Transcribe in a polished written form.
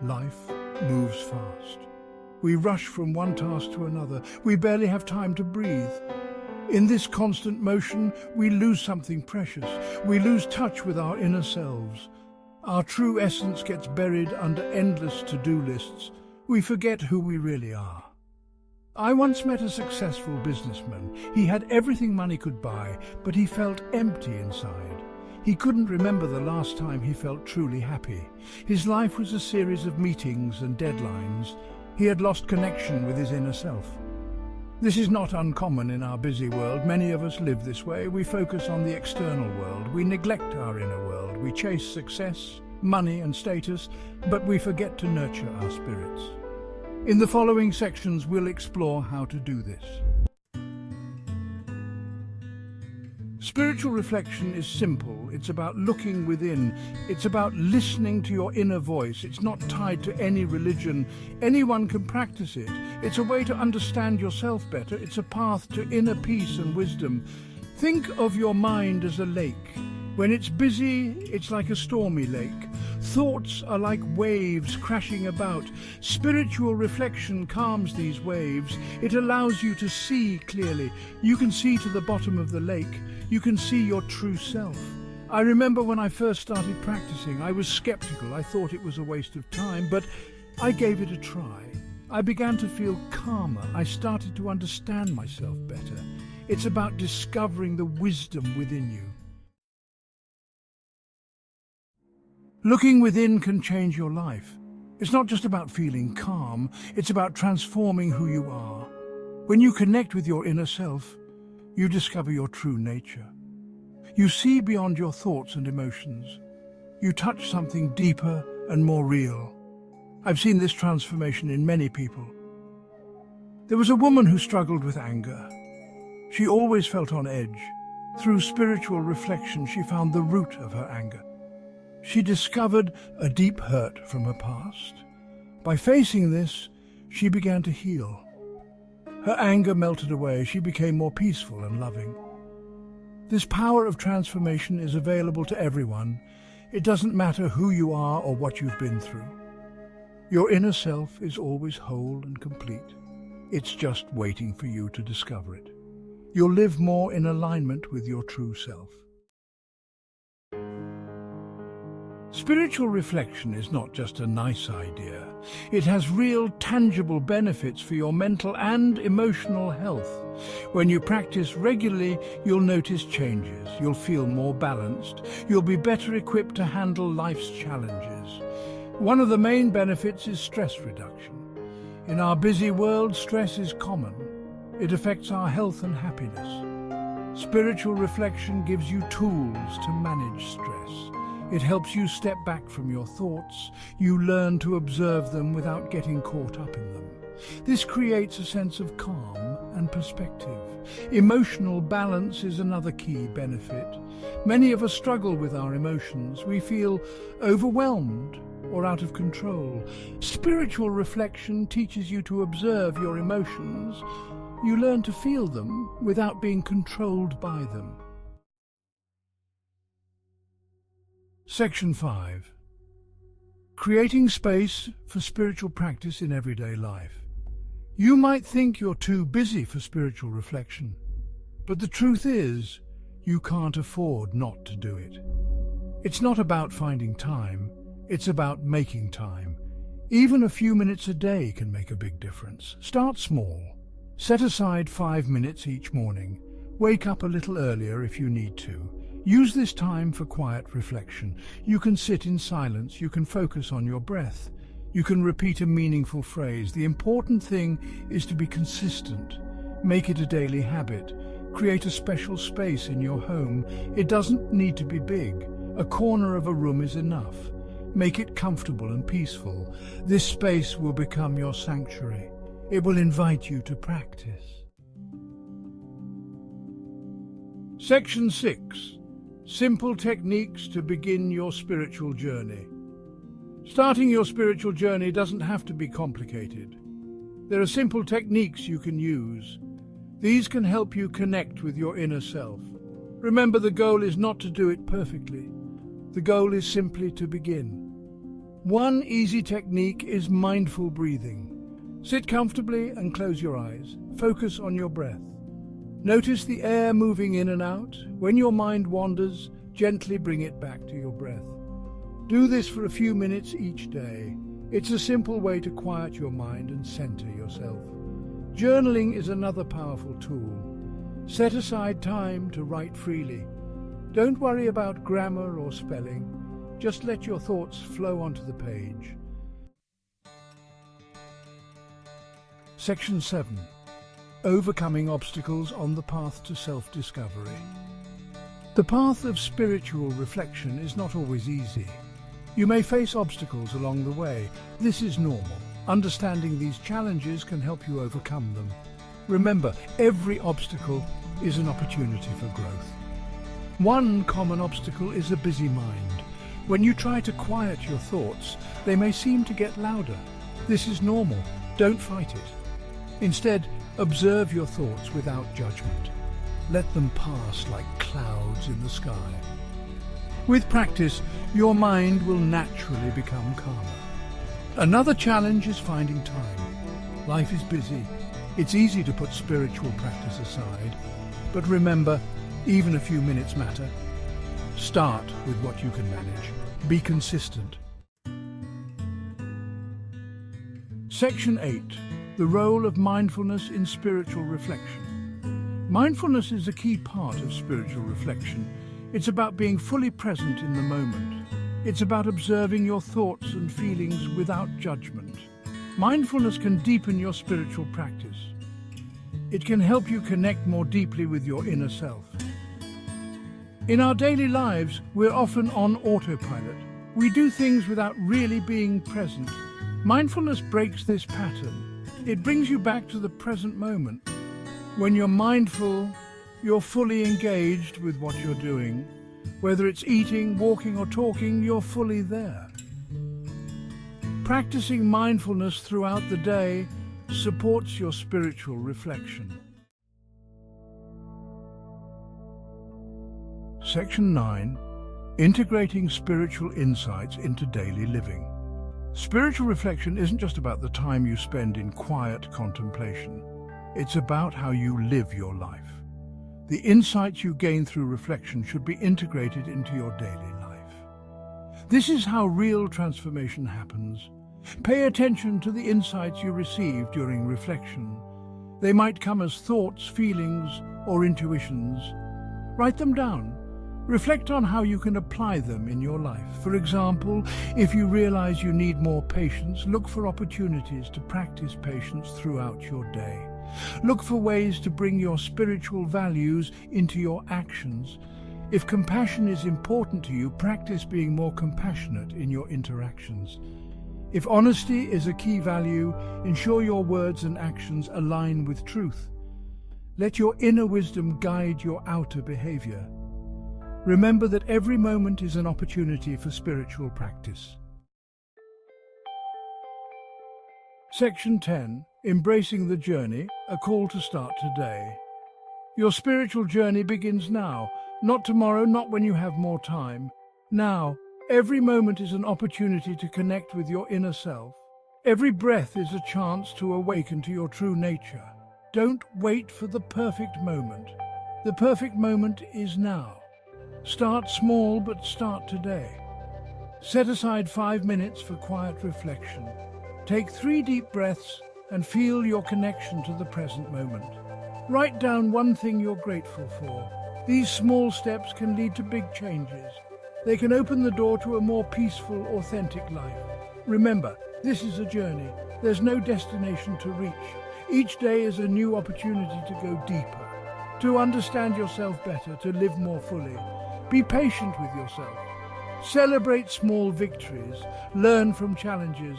Life moves fast. We rush from one task to another. We barely have time to breathe. In this constant motion, we lose something precious. We lose touch with our inner selves. Our true essence gets buried under endless to-do lists. We forget who we really are. I once met a successful businessman. He had everything money could buy, but he felt empty inside. He couldn't remember the last time he felt truly happy. His life was a series of meetings and deadlines. He had lost connection with his inner self. This is not uncommon in our busy world. Many of us live this way. We focus on the external world. We neglect our inner world. We chase success, money and status, but we forget to nurture our spirits. In the following sections, we'll explore how to do this. Spiritual reflection is simple. It's about looking within. It's about listening to your inner voice. It's not tied to any religion. Anyone can practice it. It's a way to understand yourself better. It's a path to inner peace and wisdom. Think of your mind as a lake. When it's busy, it's like a stormy lake. Thoughts are like waves crashing about. Spiritual reflection calms these waves. It allows you to see clearly. You can see to the bottom of the lake. You can see your true self. I remember when I first started practicing, I was skeptical. I thought it was a waste of time, but I gave it a try. I began to feel calmer. I started to understand myself better. It's about discovering the wisdom within you. Looking within can change your life. It's not just about feeling calm, it's about transforming who you are. When you connect with your inner self, you discover your true nature. You see beyond your thoughts and emotions. You touch something deeper and more real. I've seen this transformation in many people. There was a woman who struggled with anger. She always felt on edge. Through spiritual reflection, she found the root of her anger. She discovered a deep hurt from her past. By facing this, she began to heal. Her anger melted away. She became more peaceful and loving. This power of transformation is available to everyone. It doesn't matter who you are or what you've been through. Your inner self is always whole and complete. It's just waiting for you to discover it. You'll live more in alignment with your true self. Spiritual reflection is not just a nice idea. It has real, tangible benefits for your mental and emotional health. When you practice regularly, you'll notice changes. You'll feel more balanced. You'll be better equipped to handle life's challenges. One of the main benefits is stress reduction. In our busy world, stress is common. It affects our health and happiness. Spiritual reflection gives you tools to manage stress. It helps you step back from your thoughts. You learn to observe them without getting caught up in them. This creates a sense of calm and perspective. Emotional balance is another key benefit. Many of us struggle with our emotions. We feel overwhelmed or out of control. Spiritual reflection teaches you to observe your emotions. You learn to feel them without being controlled by them. Section 5. Creating space for spiritual practice in everyday life. You might think you're too busy for spiritual reflection, but the truth is, you can't afford not to do it. It's not about finding time, it's about making time. Even a few minutes a day can make a big difference. Start small. Set aside 5 minutes each morning. Wake up a little earlier if you need to. Use this time for quiet reflection. You can sit in silence, you can focus on your breath, you can repeat a meaningful phrase. The important thing is to be consistent. Make it a daily habit. Create a special space in your home. It doesn't need to be big. A corner of a room is enough. Make it comfortable and peaceful. This space will become your sanctuary. It will invite you to practice. Section 6. Simple techniques to begin your spiritual journey. Starting your spiritual journey doesn't have to be complicated. There are simple techniques you can use. These can help you connect with your inner self. Remember, the goal is not to do it perfectly. The goal is simply to begin. One easy technique is mindful breathing. Sit comfortably and close your eyes. Focus on your breath. Notice the air moving in and out. When your mind wanders, gently bring it back to your breath. Do this for a few minutes each day. It's a simple way to quiet your mind and center yourself. Journaling is another powerful tool. Set aside time to write freely. Don't worry about grammar or spelling. Just let your thoughts flow onto the page. Section 7. Overcoming obstacles on the path to self-discovery. The path of spiritual reflection is not always easy. You may face obstacles along the way. This is normal. Understanding these challenges can help you overcome them. Remember, every obstacle is an opportunity for growth. One common obstacle is a busy mind. When you try to quiet your thoughts, they may seem to get louder. This is normal. Don't fight it. Instead, observe your thoughts without judgment. Let them pass like clouds in the sky. With practice, your mind will naturally become calmer. Another challenge is finding time. Life is busy. It's easy to put spiritual practice aside. But remember, even a few minutes matter. Start with what you can manage. Be consistent. Section 8. The role of mindfulness in spiritual reflection. Mindfulness is a key part of spiritual reflection. It's about being fully present in the moment. It's about observing your thoughts and feelings without judgment. Mindfulness can deepen your spiritual practice. It can help you connect more deeply with your inner self. In our daily lives, we're often on autopilot. We do things without really being present. Mindfulness breaks this pattern. It brings you back to the present moment. When you're mindful, you're fully engaged with what you're doing. Whether it's eating, walking, or talking, you're fully there. Practicing mindfulness throughout the day supports your spiritual reflection. Section 9. Integrating spiritual insights into daily living. Spiritual reflection isn't just about the time you spend in quiet contemplation. It's about how you live your life. The insights you gain through reflection should be integrated into your daily life. This is how real transformation happens. Pay attention to the insights you receive during reflection. They might come as thoughts, feelings, or intuitions. Write them down. Reflect on how you can apply them in your life. For example, if you realize you need more patience, look for opportunities to practice patience throughout your day. Look for ways to bring your spiritual values into your actions. If compassion is important to you, practice being more compassionate in your interactions. If honesty is a key value, ensure your words and actions align with truth. Let your inner wisdom guide your outer behavior. Remember that every moment is an opportunity for spiritual practice. Section 10. Embracing the journey, a call to start today. Your spiritual journey begins now, not tomorrow, not when you have more time. Now, every moment is an opportunity to connect with your inner self. Every breath is a chance to awaken to your true nature. Don't wait for the perfect moment. The perfect moment is now. Start small, but start today. Set aside 5 minutes for quiet reflection. Take 3 deep breaths and feel your connection to the present moment. Write down one thing you're grateful for. These small steps can lead to big changes. They can open the door to a more peaceful, authentic life. Remember, this is a journey. There's no destination to reach. Each day is a new opportunity to go deeper, to understand yourself better, to live more fully. Be patient with yourself. Celebrate small victories. Learn from challenges.